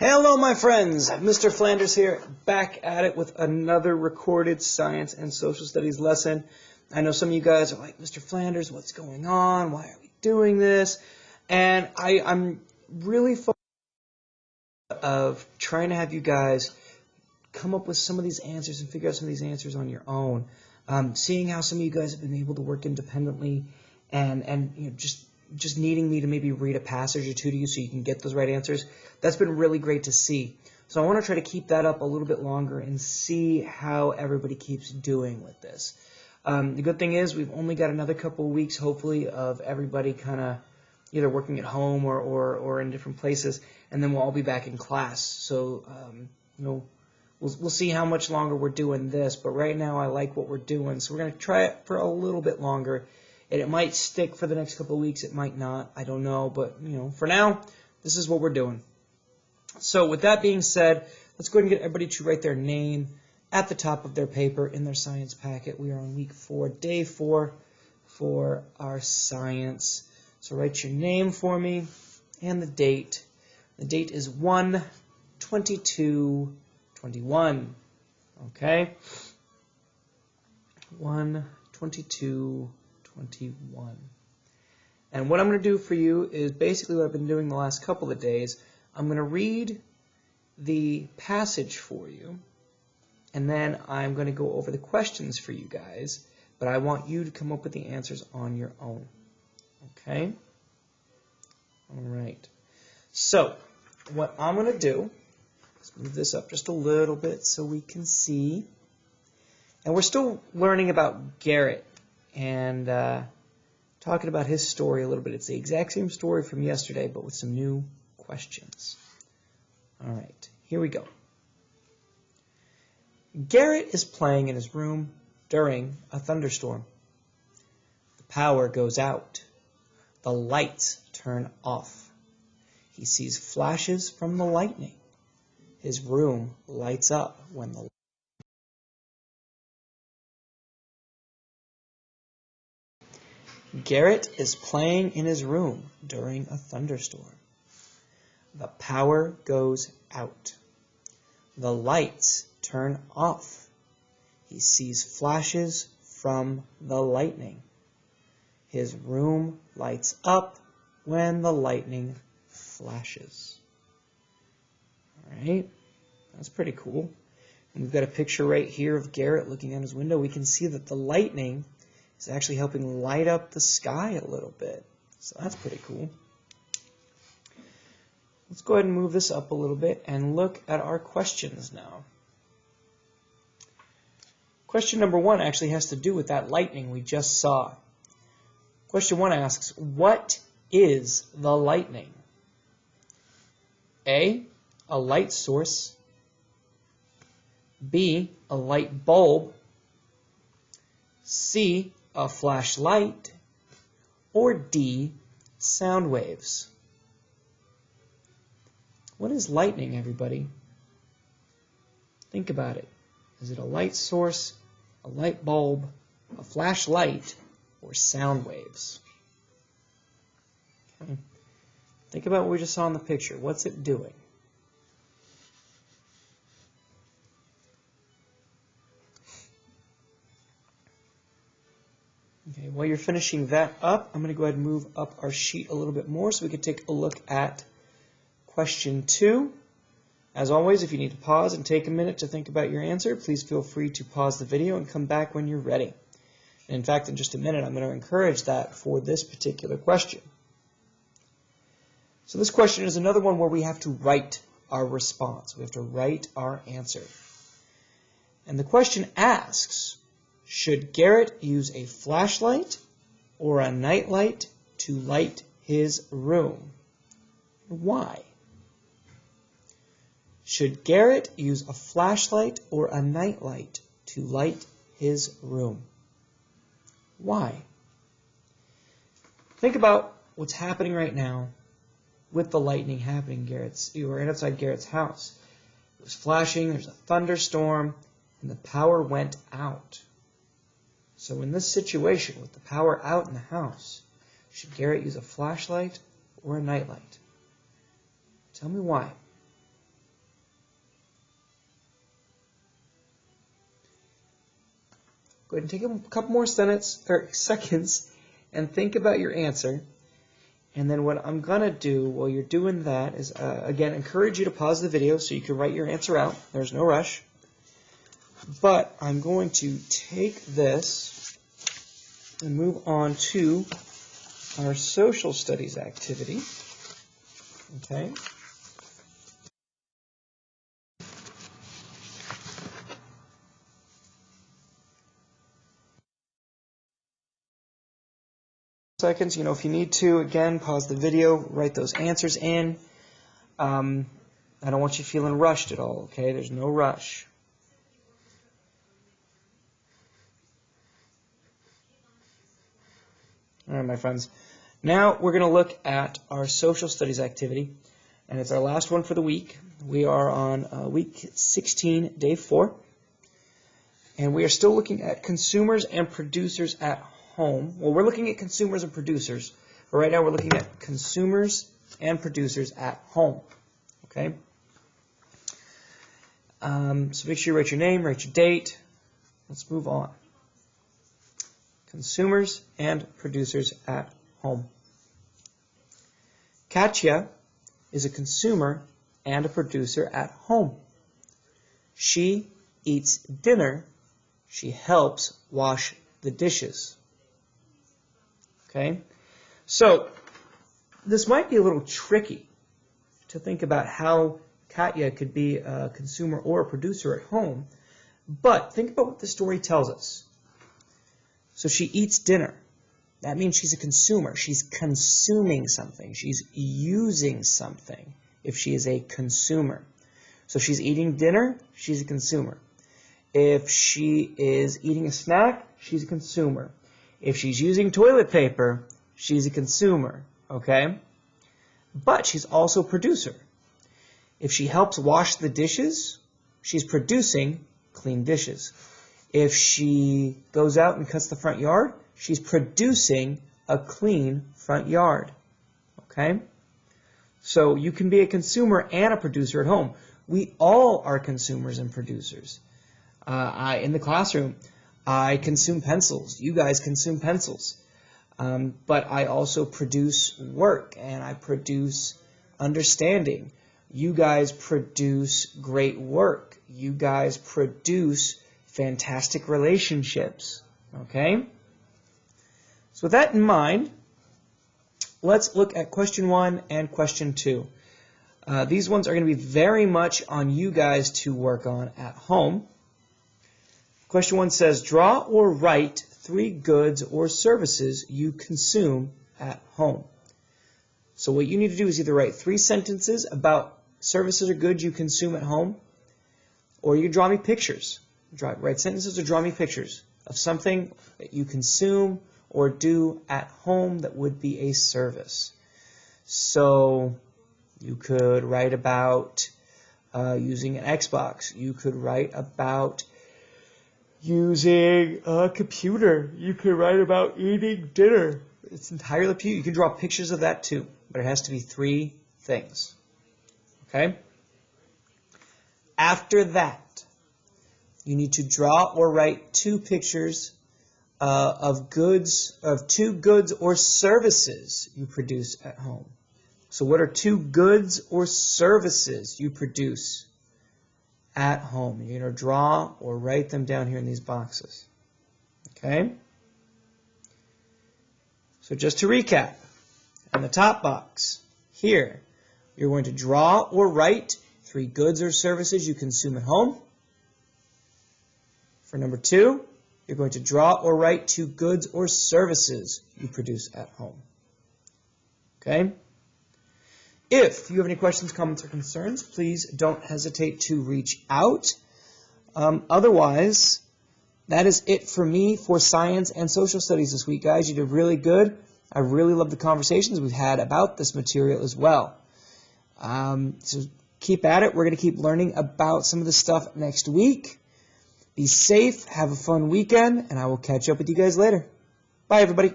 Hello, my friends. Mr. Flanders here, back at it with another recorded science and social studies lesson. I know some of you guys are like, Mr. Flanders, what's going on? Why are we doing this? And I'm really focused of trying to have you guys come up with some of these answers and figure out some of these answers on your own. Seeing how some of you guys have been able to work independently and you know, just needing me to maybe read a passage or two to you so you can get those right answers. That's been really great to see. So I want to try to keep that up a little bit longer and see how everybody keeps doing with this. The good thing is we've only got another couple of weeks, hopefully, of everybody kind of either working at home or in different places, and then we'll all be back in class. So, you know, we'll see how much longer we're doing this, but right now I like what we're doing, so we're going to try it for a little bit longer. And it might stick for the next couple of weeks, it might not, I don't know, but you know, for now, this is what we're doing. So with that being said, let's go ahead and get everybody to write their name at the top of their paper in their science packet. We are on week 4, day 4 for our science. So write your name for me and the date. The date is 1/22/21. Okay? 1/22/21. And what I'm going to do for you is basically what I've been doing the last couple of days. I'm going to read the passage for you, and then I'm going to go over the questions for you guys, but I want you to come up with the answers on your own. Okay? All right. So, what I'm going to do, let's move this up just a little bit so we can see. And we're still learning about Garrett and talking about his story a little bit. It's the exact same story from yesterday, but with some new questions. All right, here we go. Garrett is playing in his room during a thunderstorm. The power goes out. The lights turn off. He sees flashes from the lightning. His room lights up when the Garrett is playing in his room during a thunderstorm. The power goes out. The lights turn off. He sees flashes from the lightning. His room lights up when the lightning flashes. All right, that's pretty cool. And we've got a picture right here of Garrett looking out his window. We can see that the lightning is actually helping light up the sky a little bit. So that's pretty cool. Let's go ahead and move this up a little bit and look at our questions now. Question number 1 actually has to do with that lightning we just saw. Question 1 asks, what is the lightning? A, a light source. B, a light bulb. C, a flashlight. Or D, sound waves. What is lightning, everybody? Think about it. Is it a light source, a light bulb, a flashlight, or sound waves? Okay. Think about what we just saw in the picture. What's it doing? Okay, while you're finishing that up, I'm going to go ahead and move up our sheet a little bit more so we can take a look at question 2. As always, if you need to pause and take a minute to think about your answer, please feel free to pause the video and come back when you're ready. And in fact, in just a minute, I'm going to encourage that for this particular question. So this question is another one where we have to write our response. We have to write our answer. And the question asks, should Garrett use a flashlight or a nightlight to light his room? Why? Should Garrett use a flashlight or a nightlight to light his room? Why? Think about what's happening right now with the lightning happening right outside Garrett's house. It was flashing, there's a thunderstorm, and the power went out. So in this situation, with the power out in the house, should Garrett use a flashlight or a nightlight? Tell me why. Go ahead and take a couple more seconds and think about your answer. And then what I'm going to do while you're doing that is, again, encourage you to pause the video so you can write your answer out. There's no rush. But I'm going to take this and move on to our social studies activity. Okay. Seconds, if you need to, again, pause the video, write those answers in. I don't want you feeling rushed at all, okay? There's no rush. All right, my friends. Now we're going to look at our social studies activity, and it's our last one for the week. We are on week 16, day 4, and we are still looking at consumers and producers at home. Well, we're looking at consumers and producers, but right now we're looking at consumers and producers at home. Okay? So make sure you write your name, write your date. Let's move on. Consumers and producers at home. Katya is a consumer and a producer at home. She eats dinner. She helps wash the dishes. Okay, so this might be a little tricky to think about how Katya could be a consumer or a producer at home, but think about what the story tells us. So she eats dinner. That means she's a consumer. She's consuming something. She's using something if she is a consumer. So if she's eating dinner, she's a consumer. If she is eating a snack, she's a consumer. If she's using toilet paper, she's a consumer, okay? But she's also a producer. If she helps wash the dishes, she's producing clean dishes. If she goes out and cuts the front yard, she's producing a clean front yard, okay? So you can be a consumer and a producer at home. We all are consumers and producers. In the classroom, I consume pencils. You guys consume pencils. But I also produce work, and I produce understanding. You guys produce great work. You guys produce fantastic relationships. Okay? So with that in mind, let's look at question 1 and question 2. These ones are going to be very much on you guys to work on at home. Question 1 says, draw or write 3 goods or services you consume at home. So what you need to do is either write 3 sentences about services or goods you consume at home, or you can draw me pictures. Write sentences or draw me pictures of something that you consume or do at home that would be a service. So you could write about using an Xbox. You could write about using a computer. You could write about eating dinner. It's entirely up to you. You can draw pictures of that too, but it has to be 3 things. Okay? After that, you need to draw or write 2 pictures of 2 goods or services you produce at home. So what are 2 goods or services you produce at home? You're going to draw or write them down here in these boxes. Okay? So just to recap, in the top box here, you're going to draw or write 3 goods or services you consume at home. For number 2, you're going to draw or write 2 goods or services you produce at home. Okay? If you have any questions, comments, or concerns, please don't hesitate to reach out. Otherwise, that is it for me for science and social studies this week, guys. You did really good. I really love the conversations we've had about this material as well. So keep at it. We're going to keep learning about some of this stuff next week. Be safe. Have a fun weekend, and I will catch up with you guys later. Bye, everybody.